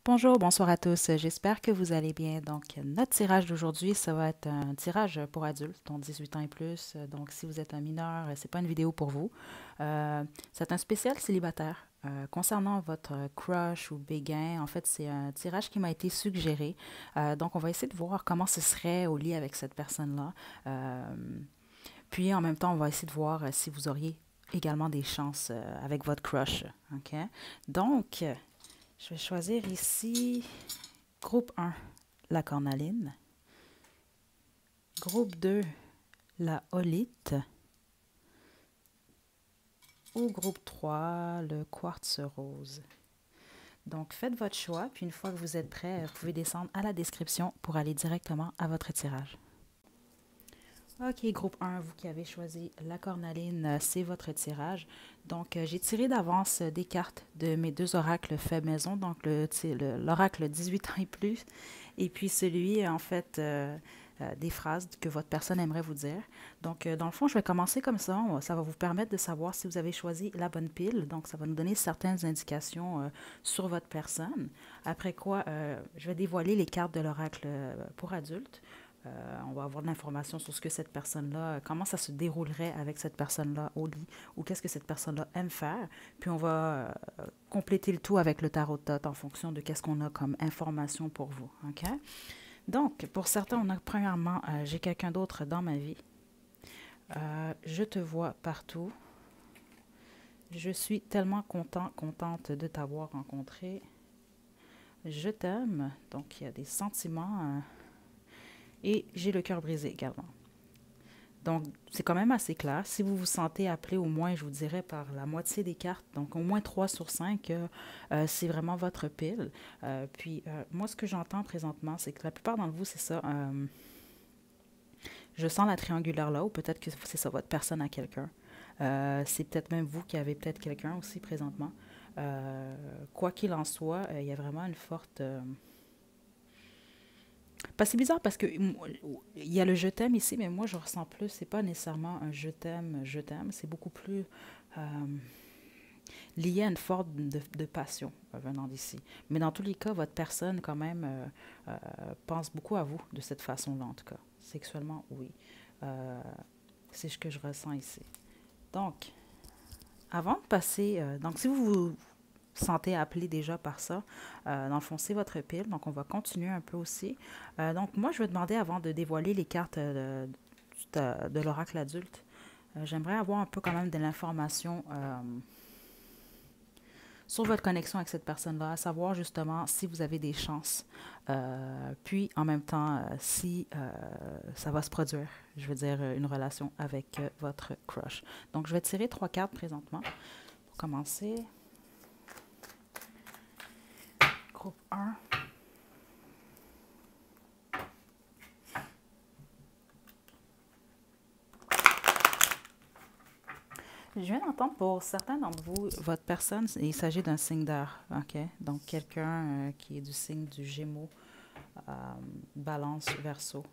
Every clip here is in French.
Bonjour, bonsoir à tous. J'espère que vous allez bien. Donc, notre tirage d'aujourd'hui, ça va être un tirage pour adultes, donc 18 ans et plus. Donc, si vous êtes un mineur, c'est pas une vidéo pour vous. C'est un spécial célibataire. Concernant votre crush ou béguin, en fait, c'est un tirage qui m'a été suggéré. Donc, on va essayer de voir comment ce serait au lit avec cette personne-là. Euh, Puis, en même temps, on va essayer de voir si vous auriez également des chances avec votre crush. OK? Donc, je vais choisir ici groupe 1, la cornaline. Groupe 2, la holite. Ou groupe 3, le quartz rose. Donc, faites votre choix, puis une fois que vous êtes prêt, vous pouvez descendre à la description pour aller directement à votre tirage. OK, groupe 1, vous qui avez choisi la cornaline, c'est votre tirage. Donc, j'ai tiré d'avance des cartes de mes deux oracles faits maison, donc l'oracle 18 ans et plus, et puis celui, en fait, des phrases que votre personne aimerait vous dire. Donc, dans le fond, je vais commencer comme ça. Ça va vous permettre de savoir si vous avez choisi la bonne pile. Donc, ça va nous donner certaines indications sur votre personne. Après quoi, je vais dévoiler les cartes de l'oracle pour adultes. On va avoir de l'information sur ce que cette personne-là, comment ça se déroulerait avec cette personne-là au lit, ou qu'est-ce que cette personne-là aime faire. Puis on va compléter le tout avec le tarot de Thoth en fonction de qu'est-ce qu'on a comme information pour vous. OK? Donc, pour certains, on a premièrement, j'ai quelqu'un d'autre dans ma vie. Je te vois partout. Je suis tellement contente de t'avoir rencontré. Je t'aime. Donc, il y a des sentiments. Et j'ai le cœur brisé également. Donc, c'est quand même assez clair. Si vous vous sentez appelé au moins, je vous dirais, par la moitié des cartes, donc au moins 3 sur 5, c'est vraiment votre pile. Moi, ce que j'entends présentement, c'est que la plupart d'entre vous, c'est ça. Je sens la triangulaire là, ou peut-être que c'est ça, votre personne à quelqu'un. C'est peut-être même vous qui avez peut-être quelqu'un aussi présentement. Quoi qu'il en soit, il y a vraiment une forte... c'est bizarre parce que il y a le je t'aime ici, mais moi je ressens plus, c'est pas nécessairement un je t'aime, c'est beaucoup plus euh, lié à une forme de passion venant d'ici. Mais dans tous les cas, votre personne quand même pense beaucoup à vous de cette façon-là en tout cas. Sexuellement, oui. Euh, c'est ce que je ressens ici. Donc, avant de passer, donc si vous vous sentez appelé déjà par ça, dans le fond, c'est votre pile. Donc, on va continuer un peu aussi. Donc, moi, je vais demander avant de dévoiler les cartes de l'oracle adulte, j'aimerais avoir un peu quand même de l'information sur votre connexion avec cette personne-là, à savoir justement si vous avez des chances, puis en même temps si ça va se produire, je veux dire une relation avec votre crush. Donc je vais tirer 3 cartes présentement pour commencer. Groupe 1. Je viens d'entendre pour certains d'entre vous, votre personne, il s'agit d'un signe d'air, ok? Donc quelqu'un qui est du signe du Gémeaux, euh, Balance, Verseau.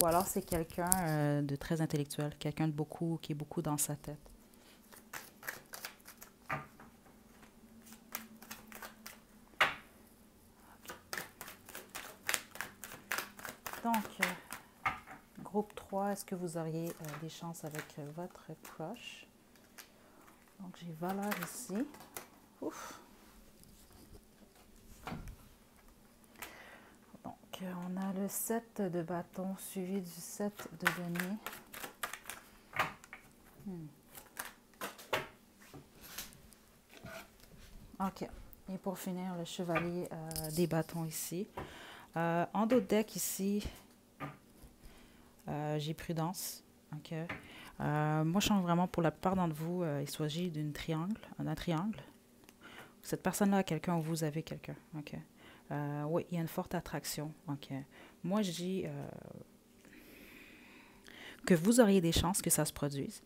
Ou alors c'est quelqu'un de très intellectuel, quelqu'un de beaucoup, qui est beaucoup dans sa tête. Donc, groupe 3, est-ce que vous auriez des chances avec votre crush? Donc, j'ai valeur ici. Ouf. Donc, on a le 7 de bâton suivi du 7 de denier. OK. Et pour finir, le chevalier des bâtons ici. En dos de deck ici, j'ai prudence. OK. Moi, je sens vraiment pour la plupart d'entre vous, il s'agit d'un triangle. Cette personne-là a quelqu'un ou vous avez quelqu'un. OK. Oui, il y a une forte attraction. OK. Moi, je dis que vous auriez des chances que ça se produise.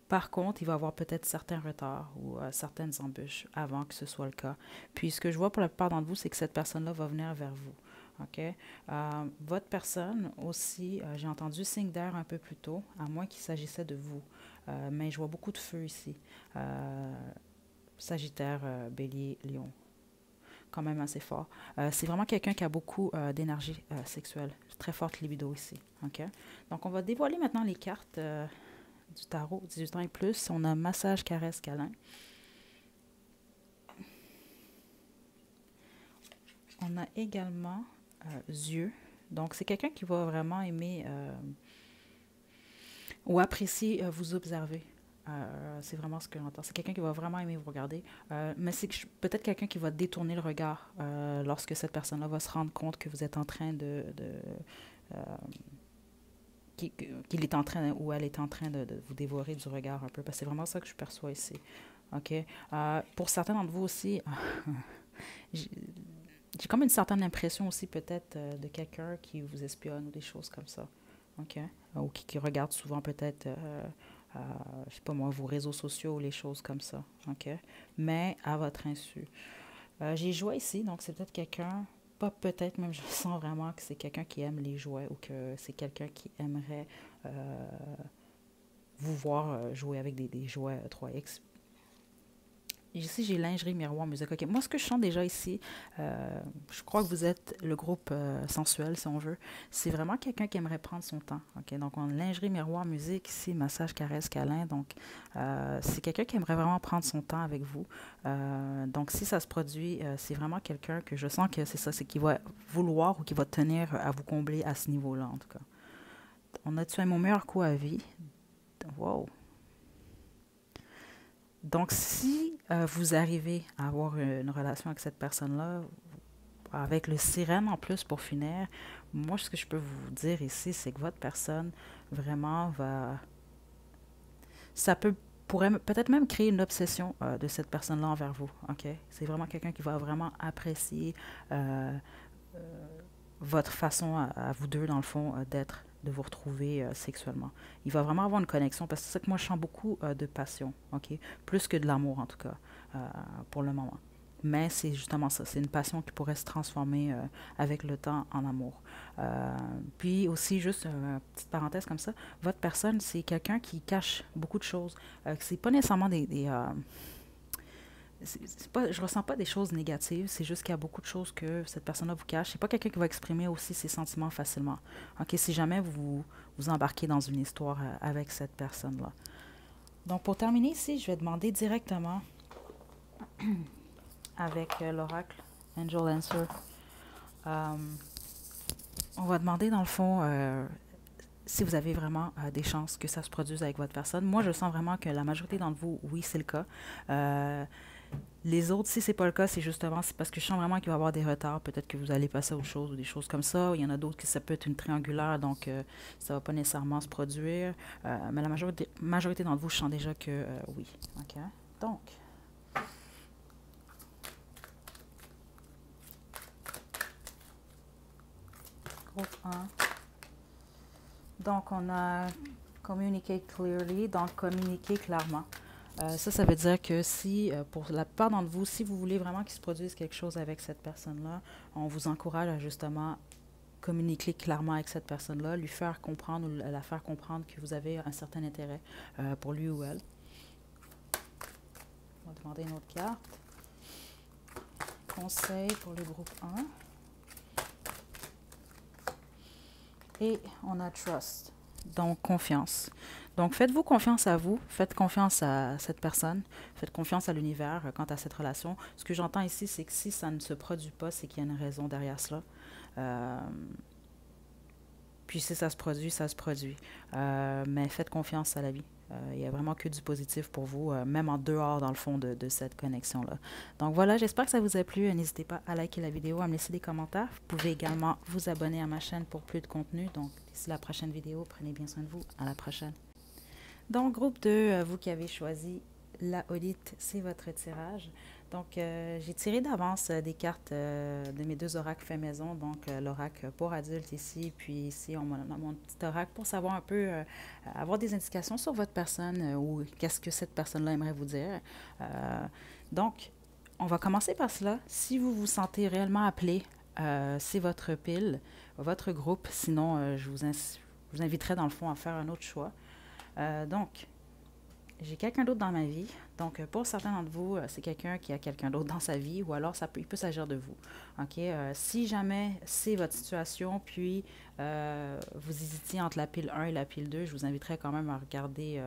Par contre, il va y avoir peut-être certains retards ou certaines embûches avant que ce soit le cas. Puis, ce que je vois pour la plupart d'entre vous, c'est que cette personne-là va venir vers vous. OK? Votre personne aussi, j'ai entendu signe d'air un peu plus tôt, à moins qu'il s'agissait de vous. Mais je vois beaucoup de feu ici. Sagittaire, Bélier, Lion. Quand même assez fort. C'est vraiment quelqu'un qui a beaucoup d'énergie sexuelle. Très forte libido ici. OK? Donc, on va dévoiler maintenant les cartes du tarot 18 ans et plus. On a massage, caresse, câlin. On a également yeux. Donc, c'est quelqu'un qui va vraiment aimer ou apprécier vous observer. C'est vraiment ce que j'entends. C'est quelqu'un qui va vraiment aimer vous regarder. Mais c'est peut-être quelqu'un qui va détourner le regard lorsque cette personne-là va se rendre compte que vous êtes en train qu'il est en train ou elle est en train de vous dévorer du regard un peu. Parce que c'est vraiment ça que je perçois ici. OK? Pour certains d'entre vous aussi, j'ai comme une certaine impression aussi peut-être de quelqu'un qui vous espionne ou des choses comme ça. OK? Ou qui regarde souvent peut-être, je sais pas moi, vos réseaux sociaux ou les choses comme ça. OK? Mais à votre insu. J'ai joué ici, donc c'est peut-être quelqu'un, pas peut-être, même je sens vraiment que c'est quelqu'un qui aime les jouets ou que c'est quelqu'un qui aimerait vous voir jouer avec des jouets 3X. Ici, j'ai lingerie, miroir, musique. OK. Moi, ce que je sens déjà ici, je crois que vous êtes le groupe sensuel, si on veut. C'est vraiment quelqu'un qui aimerait prendre son temps. OK. Donc, on a lingerie, miroir, musique, ici, massage, caresse, câlin. Donc, c'est quelqu'un qui aimerait vraiment prendre son temps avec vous. Donc, si ça se produit, c'est vraiment quelqu'un que je sens que c'est ça, c'est qui va vouloir ou qui va tenir à vous combler à ce niveau-là, en tout cas. On a tué mon meilleur coup à vie. Wow. Donc, si vous arrivez à avoir une relation avec cette personne-là, avec le sirène en plus pour finir, moi, ce que je peux vous dire ici, c'est que votre personne vraiment va... Ça pourrait peut-être même créer une obsession de cette personne-là envers vous. OK? C'est vraiment quelqu'un qui va vraiment apprécier votre façon à vous deux, dans le fond, d'être, de vous retrouver sexuellement. Il va vraiment avoir une connexion, parce que c'est ça que moi, je sens beaucoup de passion, OK? Plus que de l'amour, en tout cas, pour le moment. Mais c'est justement ça, c'est une passion qui pourrait se transformer avec le temps en amour. Puis aussi, juste une petite parenthèse comme ça, votre personne, c'est quelqu'un qui cache beaucoup de choses. C'est pas nécessairement je ressens pas des choses négatives, c'est juste qu'il y a beaucoup de choses que cette personne-là vous cache. C'est pas quelqu'un qui va exprimer aussi ses sentiments facilement. OK, si jamais vous embarquez dans une histoire avec cette personne-là. Donc, pour terminer ici, je vais demander directement avec l'oracle Angel Answer. On va demander, dans le fond, si vous avez vraiment des chances que ça se produise avec votre personne. Moi, je sens vraiment que la majorité d'entre vous, oui, c'est le cas. Les autres, si c'est pas le cas, c'est parce que je sens vraiment qu'il va y avoir des retards. Peut-être que vous allez passer à autre chose ou des choses comme ça. Il y en a d'autres qui ça peut être une triangulaire, donc ça va pas nécessairement se produire. Mais la majorité d'entre vous, je sens déjà que oui. OK? Donc, groupe 1. Donc, on a communicate clearly, donc communiquer clairement. Ça veut dire que si, pour la plupart d'entre vous, si vous voulez vraiment qu'il se produise quelque chose avec cette personne-là, on vous encourage à justement communiquer clairement avec cette personne-là, lui faire comprendre ou la faire comprendre que vous avez un certain intérêt pour lui ou elle. On va demander une autre carte. Conseil pour le groupe 1. Et on a trust, donc confiance. Donc, faites-vous confiance à vous, faites confiance à cette personne, faites confiance à l'univers quant à cette relation. Ce que j'entends ici, c'est que si ça ne se produit pas, c'est qu'il y a une raison derrière cela. Puis si ça se produit, ça se produit. Mais faites confiance à la vie. Il n'y a vraiment que du positif pour vous, même en dehors, dans le fond, de cette connexion-là. Donc voilà, j'espère que ça vous a plu. N'hésitez pas à liker la vidéo, à me laisser des commentaires. Vous pouvez également vous abonner à ma chaîne pour plus de contenu. Donc, d'ici la prochaine vidéo, prenez bien soin de vous. À la prochaine. Donc, groupe 2, vous qui avez choisi la Holite, c'est votre tirage. Donc, j'ai tiré d'avance des cartes de mes deux oracles fait maison. Donc, l'oracle pour adultes ici, puis ici, on a mon petit oracle pour savoir un peu, avoir des indications sur votre personne ou qu'est-ce que cette personne-là aimerait vous dire. Donc, on va commencer par cela. Si vous vous sentez réellement appelé, c'est votre pile, votre groupe. Sinon, je vous inviterai dans le fond à faire un autre choix. Donc, j'ai quelqu'un d'autre dans ma vie. Donc, pour certains d'entre vous, c'est quelqu'un qui a quelqu'un d'autre dans sa vie ou alors il peut s'agir de vous. OK? Si jamais c'est votre situation, puis vous hésitiez entre la pile 1 et la pile 2, je vous inviterai quand même à regarder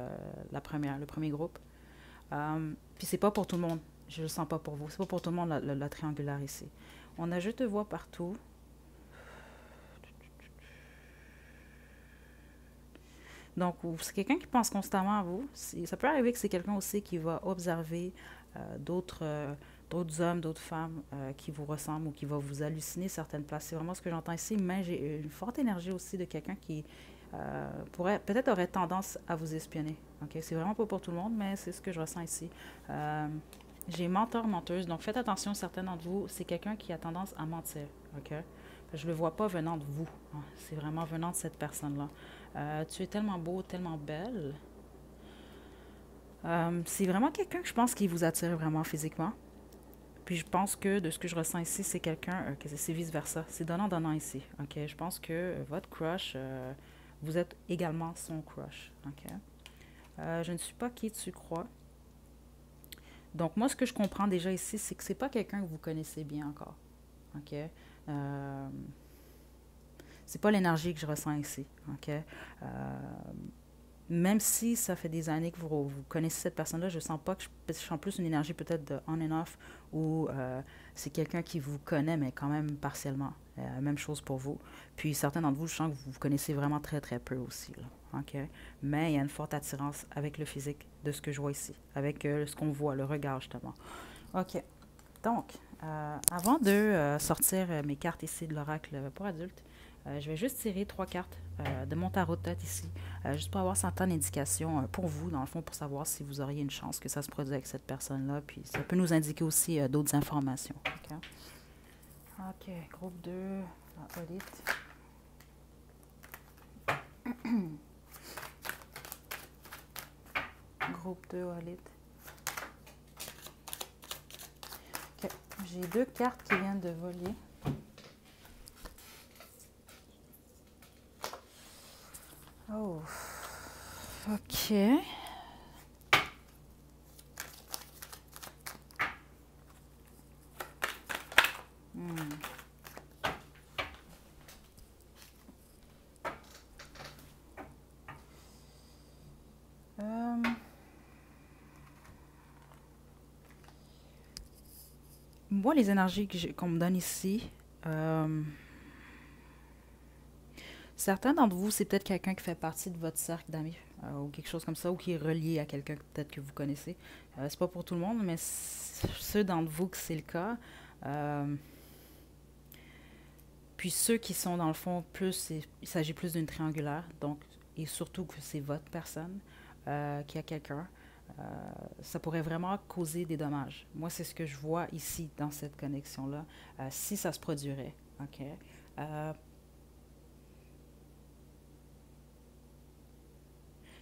le premier groupe. Puis c'est pas pour tout le monde. Je le sens pas pour vous. C'est pas pour tout le monde la triangulaire ici. On a je te vois partout. Donc, c'est quelqu'un qui pense constamment à vous. Ça peut arriver que c'est quelqu'un aussi qui va observer d'autres hommes, d'autres femmes qui vous ressemblent ou qui va vous halluciner certaines places. C'est vraiment ce que j'entends ici, mais j'ai une forte énergie aussi de quelqu'un qui peut-être aurait tendance à vous espionner. Okay? C'est vraiment pas pour tout le monde, mais c'est ce que je ressens ici. J'ai menteur, menteuse, donc faites attention, certains d'entre vous, c'est quelqu'un qui a tendance à mentir. Okay? Je ne le vois pas venant de vous. Hein. C'est vraiment venant de cette personne-là. Tu es tellement beau, tellement belle. C'est vraiment quelqu'un que je pense qui vous attire vraiment physiquement. Puis je pense que de ce que je ressens ici, c'est quelqu'un que c'est vice-versa. C'est donnant-donnant ici. Okay? Je pense que votre crush, vous êtes également son crush. Okay? Je ne suis pas qui tu crois. Donc moi, ce que je comprends déjà ici, c'est que c'est pas quelqu'un que vous connaissez bien encore. OK? C'est pas l'énergie que je ressens ici. OK? Même si ça fait des années que vous connaissez cette personne-là, je sens pas que je sens plus une énergie peut-être de on and off ou c'est quelqu'un qui vous connaît, mais quand même partiellement. Même chose pour vous. Puis certains d'entre vous, je sens que vous connaissez vraiment très très peu aussi. Là. OK? Mais il y a une forte attirance avec le physique de ce que je vois ici, avec ce qu'on voit, le regard justement. OK. Donc, avant de sortir mes cartes ici de l'oracle pour adultes, je vais juste tirer 3 cartes de mon tarot de tête ici, juste pour avoir certaines indications pour vous, dans le fond, pour savoir si vous auriez une chance que ça se produise avec cette personne-là. Puis ça peut nous indiquer aussi d'autres informations. OK, groupe 2, la Olite. Groupe 2, Olite. OK, j'ai 2 cartes qui viennent de voler. Oh, OK. Moi, les énergies qu'on me donne ici, certains d'entre vous, c'est peut-être quelqu'un qui fait partie de votre cercle d'amis ou quelque chose comme ça, ou qui est relié à quelqu'un peut-être que vous connaissez. C'est pas pour tout le monde, mais ceux d'entre vous que c'est le cas. Puis ceux qui sont dans le fond plus, il s'agit plus d'une triangulaire, donc et surtout que c'est votre personne qui a quelqu'un. Ça pourrait vraiment causer des dommages. Moi, c'est ce que je vois ici dans cette connexion-là, si ça se produirait. OK?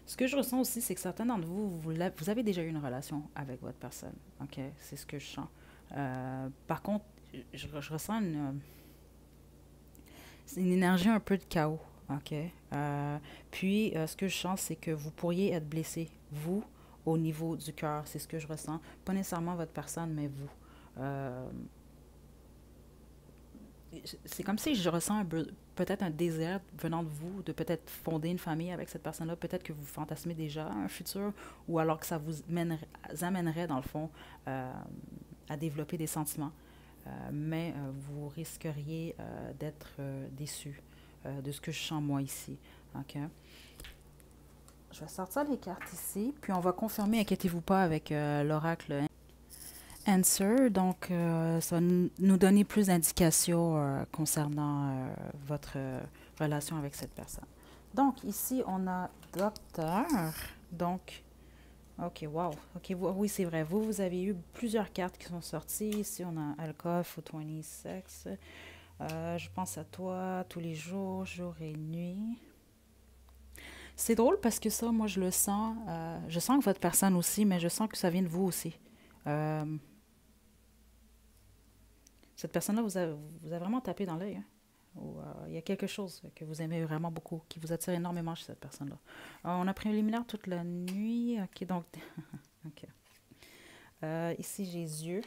Ce que je ressens aussi, c'est que certains d'entre vous, vous avez déjà eu une relation avec votre personne. OK? C'est ce que je sens. Par contre, je ressens une énergie un peu de chaos. OK? Puis, ce que je sens, c'est que vous pourriez être blessé, vous, au niveau du cœur. C'est ce que je ressens. Pas nécessairement votre personne, mais vous. C'est comme si je ressens peut-être un désir venant de vous de peut-être fonder une famille avec cette personne-là. Peut-être que vous fantasmez déjà un futur ou alors que ça vous amènerait, dans le fond, à développer des sentiments. Mais vous risqueriez d'être déçu de ce que je sens moi ici. OK? Je vais sortir les cartes ici, puis on va confirmer, inquiétez-vous pas, avec l'oracle Answer. Donc, ça va nous donner plus d'indications concernant votre relation avec cette personne. Donc, ici, on a Docteur. Donc, OK, wow. OK, oui, c'est vrai. Vous avez eu plusieurs cartes qui sont sorties. Ici, on a Alcohol, Foot 20, Sexe. Je pense à toi tous les jours, jour et nuit. C'est drôle parce que ça, moi, je le sens. Je sens que votre personne aussi, mais je sens que ça vient de vous aussi. Cette personne-là vous a vraiment tapé dans l'œil. Hein? Il y a quelque chose que vous aimez vraiment beaucoup, qui vous attire énormément chez cette personne-là. On a pris un préliminaire toute la nuit. OK, donc... OK. Ici, j'ai yeux.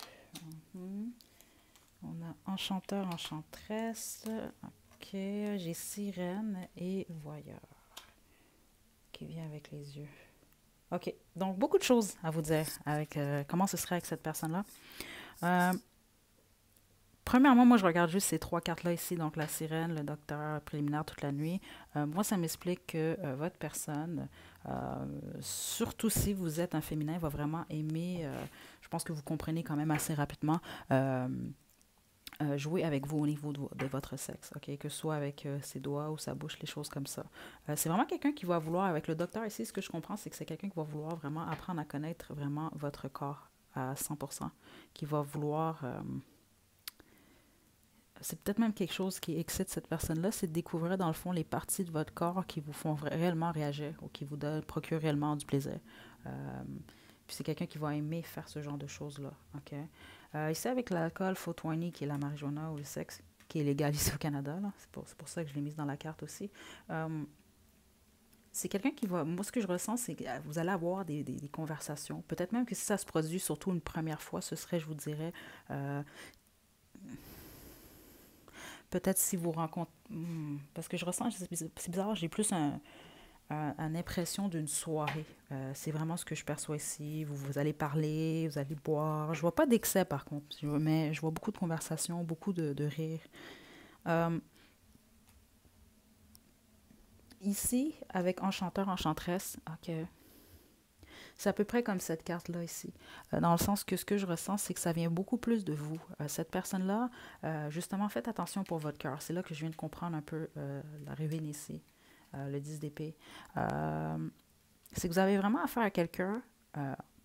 On a enchanteur, enchanteresse. OK. J'ai sirène et voyeur qui vient avec les yeux. OK. Donc, beaucoup de choses à vous dire avec comment ce serait avec cette personne-là. Premièrement, moi, je regarde juste ces 3 cartes-là ici, donc la sirène, le docteur préliminaire toute la nuit. Moi, ça m'explique que votre personne, surtout si vous êtes un féminin, va vraiment aimer, je pense que vous comprenez quand même assez rapidement, jouer avec vous au niveau de votre sexe, ok? Que ce soit avec ses doigts ou sa bouche, les choses comme ça. C'est vraiment quelqu'un qui va vouloir, avec le docteur ici, ce que je comprends, c'est que c'est quelqu'un qui va vouloir vraiment apprendre à connaître vraiment votre corps à 100%, qui va vouloir... c'est peut-être même quelque chose qui excite cette personne-là, c'est de découvrir dans le fond les parties de votre corps qui vous font réellement réagir ou qui vous procurent réellement du plaisir. Puis c'est quelqu'un qui va aimer faire ce genre de choses-là. Okay? Ici, avec l'alcool 420, qui est la marijuana ou le sexe, qui est légal ici au Canada, c'est pour ça que je l'ai mise dans la carte aussi. C'est quelqu'un qui va... Moi, ce que je ressens, c'est que vous allez avoir des conversations. Peut-être même que si ça se produit surtout une première fois, ce serait, je vous dirais... peut-être si vous rencontrez... parce que je ressens, c'est bizarre, j'ai plus une impression d'une soirée. C'est vraiment ce que je perçois ici. Vous allez parler, vous allez boire. Je vois pas d'excès, par contre, mais je vois beaucoup de conversations, beaucoup de rires. Ici, avec enchanteur, enchanteresse, ok, c'est à peu près comme cette carte-là ici. Dans le sens que ce que je ressens, c'est que ça vient beaucoup plus de vous. Cette personne-là, justement, faites attention pour votre cœur. C'est là que je viens de comprendre un peu la révélation ici, le 10 d'épée. C'est que vous avez vraiment affaire à quelqu'un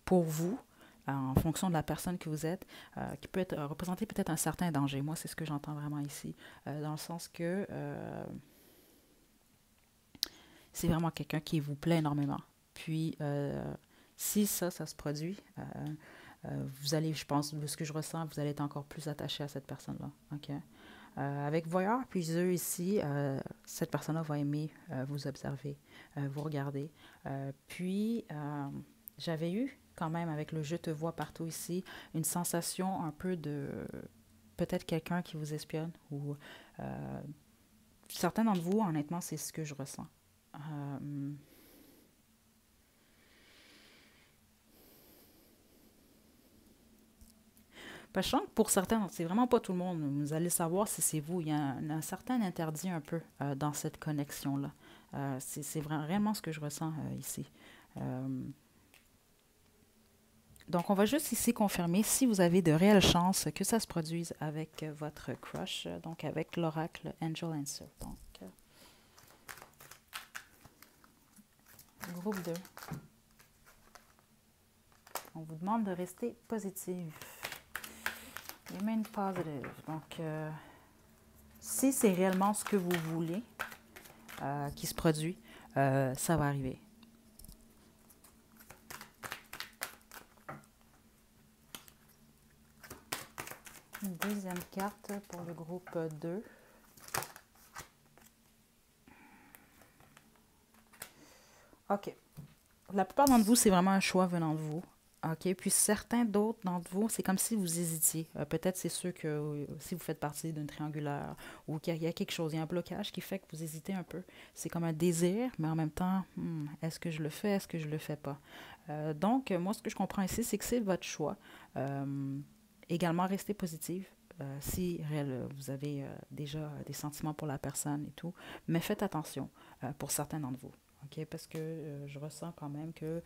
pour vous, en fonction de la personne que vous êtes, qui peut être, représenter peut-être un certain danger. Moi, c'est ce que j'entends vraiment ici. Dans le sens que c'est vraiment quelqu'un qui vous plaît énormément. Puis, si ça se produit, vous allez, je pense, de ce que je ressens, vous allez être encore plus attaché à cette personne-là. OK? Avec voyeur, puis eux ici, cette personne-là va aimer vous observer, vous regarder. Puis, j'avais eu quand même, avec le je te vois partout ici, une sensation un peu de peut-être quelqu'un qui vous espionne ou certains d'entre vous, honnêtement, c'est ce que je ressens. Parce que je sens que pour certains, c'est vraiment pas tout le monde. Vous allez savoir si c'est vous. Il y a un certain interdit un peu dans cette connexion-là. C'est vraiment ce que je ressens ici. Donc, on va juste ici confirmer si vous avez de réelles chances que ça se produise avec votre crush, donc avec l'oracle Angel Answer. Donc, groupe 2. On vous demande de rester positif. Remain positive. Donc, si c'est réellement ce que vous voulez qui se produit, ça va arriver. Une deuxième carte pour le groupe 2. OK. La plupart d'entre vous, c'est vraiment un choix venant de vous. OK. Puis certains d'autres d'entre vous, c'est comme si vous hésitiez. Peut-être c'est sûr que si vous faites partie d'une triangulaire ou qu'il y a quelque chose, il y a un blocage qui fait que vous hésitez un peu. C'est comme un désir, mais en même temps, est-ce que je le fais, est-ce que je le fais pas? Donc, moi, ce que je comprends ici, c'est que c'est votre choix. Également, restez positive. Si vous avez déjà des sentiments pour la personne et tout, mais faites attention pour certains d'entre vous. Okay? Parce que je ressens quand même que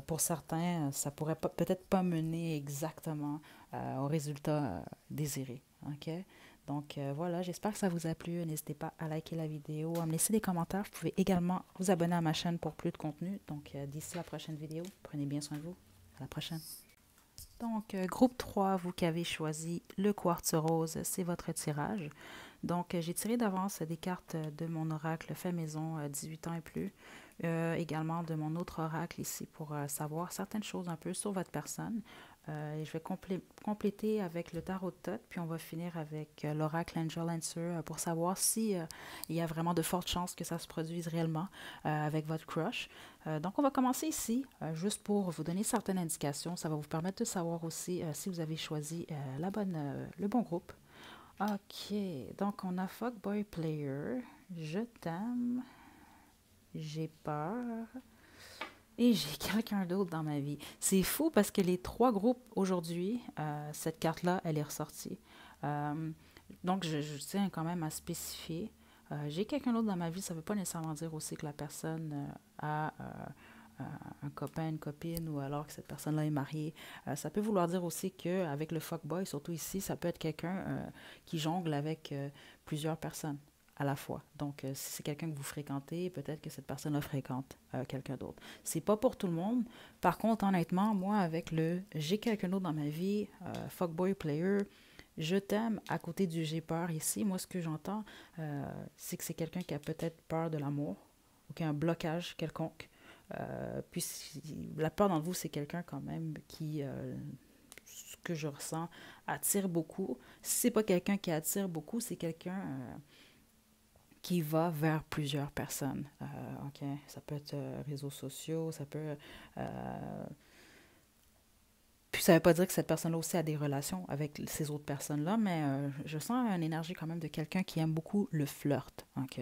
pour certains, ça pourrait peut-être pas mener exactement au résultat désiré. Okay? Donc voilà, j'espère que ça vous a plu. N'hésitez pas à liker la vidéo, à me laisser des commentaires. Vous pouvez également vous abonner à ma chaîne pour plus de contenu. Donc d'ici la prochaine vidéo, prenez bien soin de vous. À la prochaine. Donc, groupe 3, vous qui avez choisi le quartz rose, c'est votre tirage. Donc, j'ai tiré d'avance des cartes de mon oracle fait maison 18 ans et plus. Également de mon autre oracle ici pour savoir certaines choses un peu sur votre personne. Et je vais compléter avec le tarot de Thoth, puis on va finir avec l'oracle Angel Answer pour savoir si il y a vraiment de fortes chances que ça se produise réellement avec votre crush. Donc, on va commencer ici, juste pour vous donner certaines indications. Ça va vous permettre de savoir aussi si vous avez choisi le bon groupe. OK, donc on a Fuckboy Player, je t'aime, j'ai peur. Et j'ai quelqu'un d'autre dans ma vie. C'est fou parce que les trois groupes aujourd'hui, cette carte-là, elle est ressortie. Euh, donc, je tiens quand même à spécifier. J'ai quelqu'un d'autre dans ma vie, ça ne veut pas nécessairement dire aussi que la personne a un copain, une copine, ou alors que cette personne-là est mariée. Ça peut vouloir dire aussi qu'avec le fuckboy, surtout ici, ça peut être quelqu'un qui jongle avec plusieurs personnes à la fois. Donc, si c'est quelqu'un que vous fréquentez, peut-être que cette personne-là fréquente quelqu'un d'autre. C'est pas pour tout le monde. Par contre, honnêtement, moi, avec le j'ai quelqu'un d'autre dans ma vie, fuckboy player, je t'aime à côté du j'ai peur ici, moi, ce que j'entends, c'est que c'est quelqu'un qui a peut-être peur de l'amour ou qui a un blocage quelconque. Puis, la plupart d'entre vous, c'est quelqu'un quand même qui, ce que je ressens, attire beaucoup. Si c'est pas quelqu'un qui attire beaucoup, c'est quelqu'un qui va vers plusieurs personnes. OK? Ça peut être réseaux sociaux, ça peut... Puis ça ne veut pas dire que cette personne-là aussi a des relations avec ces autres personnes-là, mais je sens une énergie quand même de quelqu'un qui aime beaucoup le flirt. OK?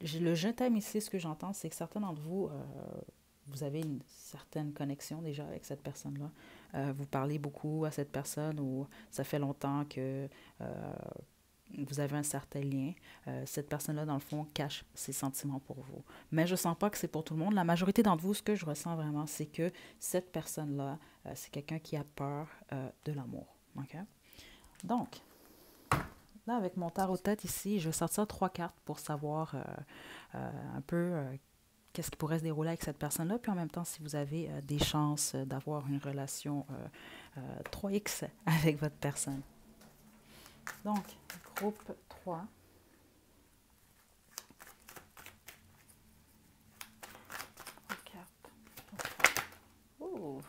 Le je t'aime ici, ce que j'entends, c'est que certains d'entre vous, vous avez une certaine connexion déjà avec cette personne-là. Vous parlez beaucoup à cette personne ou ça fait longtemps que vous avez un certain lien. Cette personne-là, dans le fond, cache ses sentiments pour vous. Mais je ne sens pas que c'est pour tout le monde. La majorité d'entre vous, ce que je ressens vraiment, c'est que cette personne-là, c'est quelqu'un qui a peur de l'amour. Okay? Donc, là, avec mon tarot de tête ici, je vais sortir 3 cartes pour savoir un peu qu'est-ce qui pourrait se dérouler avec cette personne-là, puis en même temps, si vous avez des chances d'avoir une relation 3X avec votre personne. Donc, groupe 3. Oh.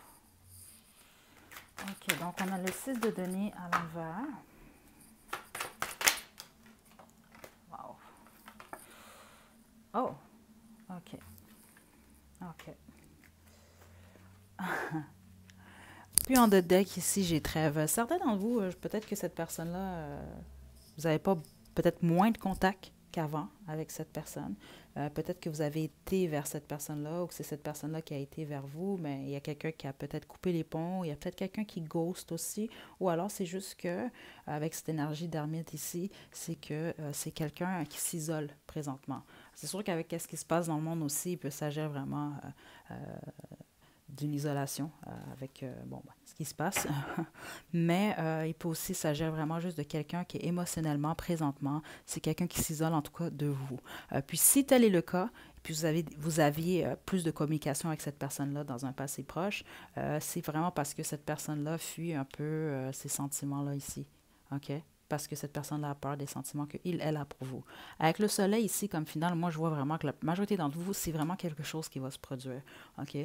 OK, donc on a le 6 de denier à l'envers. Wow. Oh, OK. OK. Puis en de deck ici, j'ai trêve. Certains d'entre vous, peut-être que cette personne-là, vous n'avez pas peut-être moins de contact qu'avant avec cette personne. Peut-être que vous avez été vers cette personne-là ou que c'est cette personne-là qui a été vers vous, mais il y a quelqu'un qui a peut-être coupé les ponts, il y a peut-être quelqu'un qui ghost aussi, ou alors c'est juste que, avec cette énergie d'ermite ici, c'est que c'est quelqu'un qui s'isole présentement. C'est sûr qu'avec ce qui se passe dans le monde aussi, il peut s'agir vraiment d'une isolation avec ce qui se passe. Mais il peut aussi s'agir vraiment juste de quelqu'un qui est émotionnellement, présentement, c'est quelqu'un qui s'isole en tout cas de vous. Puis si tel est le cas, puis vous aviez plus de communication avec cette personne-là dans un passé proche, c'est vraiment parce que cette personne-là fuit un peu ces sentiments-là ici. OK? Parce que cette personne-là a peur des sentiments elle a pour vous. Avec le soleil ici, comme final, moi, je vois vraiment que la majorité d'entre vous, c'est vraiment quelque chose qui va se produire. OK?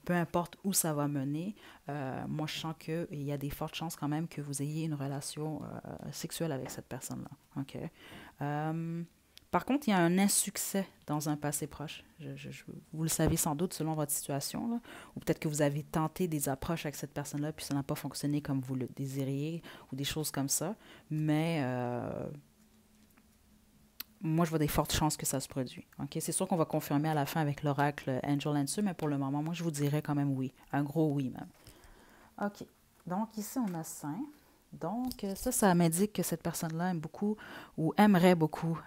Peu importe où ça va mener, moi, je sens qu'il y a des fortes chances quand même que vous ayez une relation sexuelle avec cette personne-là. OK? Par contre, il y a un insuccès dans un passé proche. Vous le savez sans doute selon votre situation, là. Ou peut-être que vous avez tenté des approches avec cette personne-là, puis ça n'a pas fonctionné comme vous le désiriez, ou des choses comme ça. Mais moi, je vois des fortes chances que ça se produise. Okay? C'est sûr qu'on va confirmer à la fin avec l'oracle Angel Answer, mais pour le moment, moi, je vous dirais quand même oui. Un gros oui, même. OK. Donc, ici, on a 5. Donc, ça m'indique que cette personne-là aime beaucoup ou aimerait beaucoup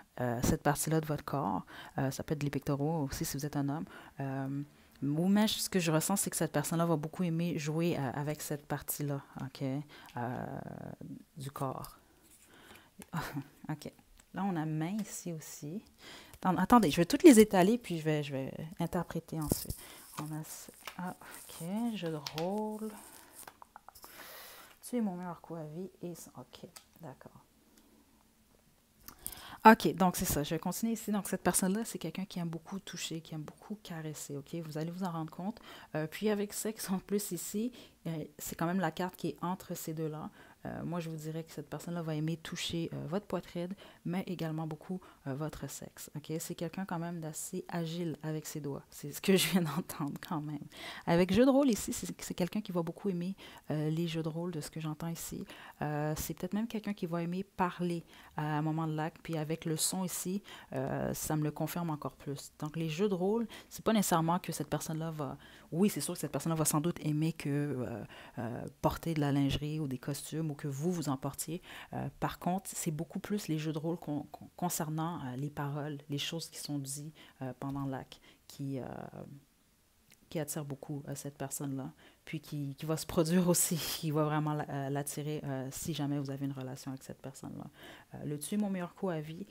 cette partie-là de votre corps. Ça peut être les pectoraux aussi si vous êtes un homme. Ou même, ce que je ressens, c'est que cette personne-là va beaucoup aimer jouer avec cette partie-là, OK, du corps. OK. Là, on a main ici aussi. Attendez, je vais toutes les étaler, puis je vais interpréter ensuite. On a... OK, jeu de rôle. Tu es mon meilleur coup à vie et... OK, d'accord. OK, donc c'est ça. Je vais continuer ici. Donc, cette personne-là, c'est quelqu'un qui aime beaucoup toucher, qui aime beaucoup caresser. OK? Vous allez vous en rendre compte. Puis, avec sexe en plus ici, c'est quand même la carte qui est entre ces deux-là. Moi, je vous dirais que cette personne-là va aimer toucher votre poitrine, mais également beaucoup votre sexe. OK? C'est quelqu'un quand même d'assez agile avec ses doigts. C'est ce que je viens d'entendre quand même. Avec jeu de rôle ici, c'est quelqu'un qui va beaucoup aimer les jeux de rôle de ce que j'entends ici. C'est peut-être même quelqu'un qui va aimer parler à un moment de l'acte. Puis avec le son ici, ça me le confirme encore plus. Donc les jeux de rôle, c'est pas nécessairement que cette personne-là va... Oui, c'est sûr que cette personne-là va sans doute aimer que porter de la lingerie ou des costumes ou que vous en portiez. Par contre, c'est beaucoup plus les jeux de rôle concernant les paroles, les choses qui sont dites pendant l'acte qui attire beaucoup cette personne-là, puis qui va se produire aussi, qui va vraiment l'attirer si jamais vous avez une relation avec cette personne-là. Le tu es mon meilleur coup à vie.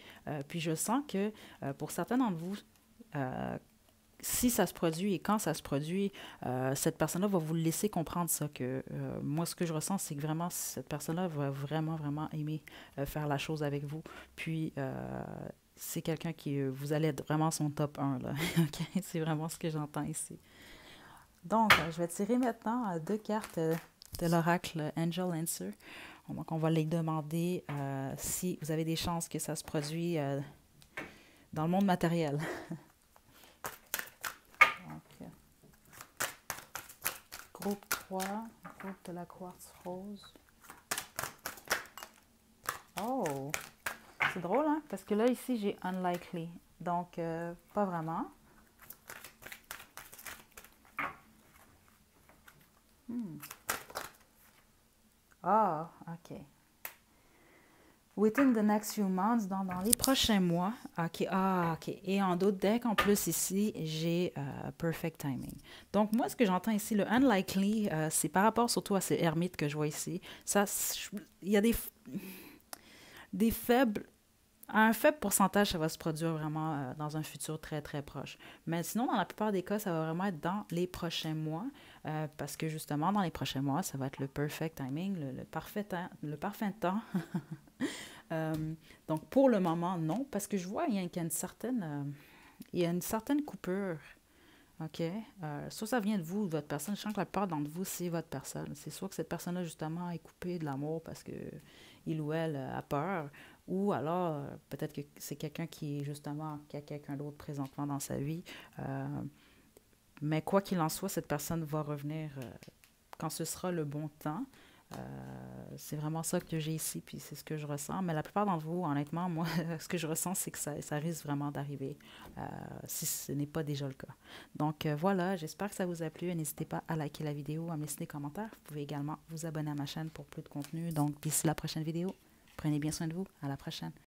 Puis je sens que pour certains d'entre vous, si ça se produit et quand ça se produit, cette personne-là va vous laisser comprendre ça, que moi, ce que je ressens, c'est que vraiment, cette personne-là va vraiment, vraiment aimer faire la chose avec vous. Puis, c'est quelqu'un qui, vous allez être vraiment son top 1, là. OK? C'est vraiment ce que j'entends ici. Donc, je vais tirer maintenant deux cartes de l'oracle Angel Answer. Donc, on va les demander si vous avez des chances que ça se produise dans le monde matériel. Donc, groupe 3, groupe de la quartz rose. Oh! C'est drôle, hein? Parce que là, ici, j'ai unlikely. Donc, pas vraiment. Ah, OK. Within the next few months, dans les prochains mois. OK, ah, OK. Et en d'autres decks, en plus, ici, j'ai perfect timing. Donc, moi, ce que j'entends ici, le unlikely, c'est par rapport surtout à ces ermites que je vois ici. Ça, il y a des faibles... À un faible pourcentage, ça va se produire vraiment dans un futur très, très proche. Mais sinon, dans la plupart des cas, ça va vraiment être dans les prochains mois, parce que justement, dans les prochains mois, ça va être le perfect timing, le parfait temps. Donc, pour le moment, non, parce que je vois qu'il y a il y a une certaine coupure. OK? Soit ça vient de vous, de votre personne. Je sens que la plupart d'entre vous, c'est votre personne. C'est soit que cette personne-là, justement, est coupée de l'amour parce que il ou elle a peur, ou alors peut-être que c'est quelqu'un qui est justement, qui a quelqu'un d'autre présentement dans sa vie. Mais quoi qu'il en soit, cette personne va revenir quand ce sera le bon temps. C'est vraiment ça que j'ai ici, puis c'est ce que je ressens. Mais la plupart d'entre vous, honnêtement, moi, ce que je ressens, c'est que ça risque vraiment d'arriver, si ce n'est pas déjà le cas. Donc voilà, j'espère que ça vous a plu. N'hésitez pas à liker la vidéo, à me laisser des commentaires. Vous pouvez également vous abonner à ma chaîne pour plus de contenu. Donc d'ici la prochaine vidéo, prenez bien soin de vous. À la prochaine.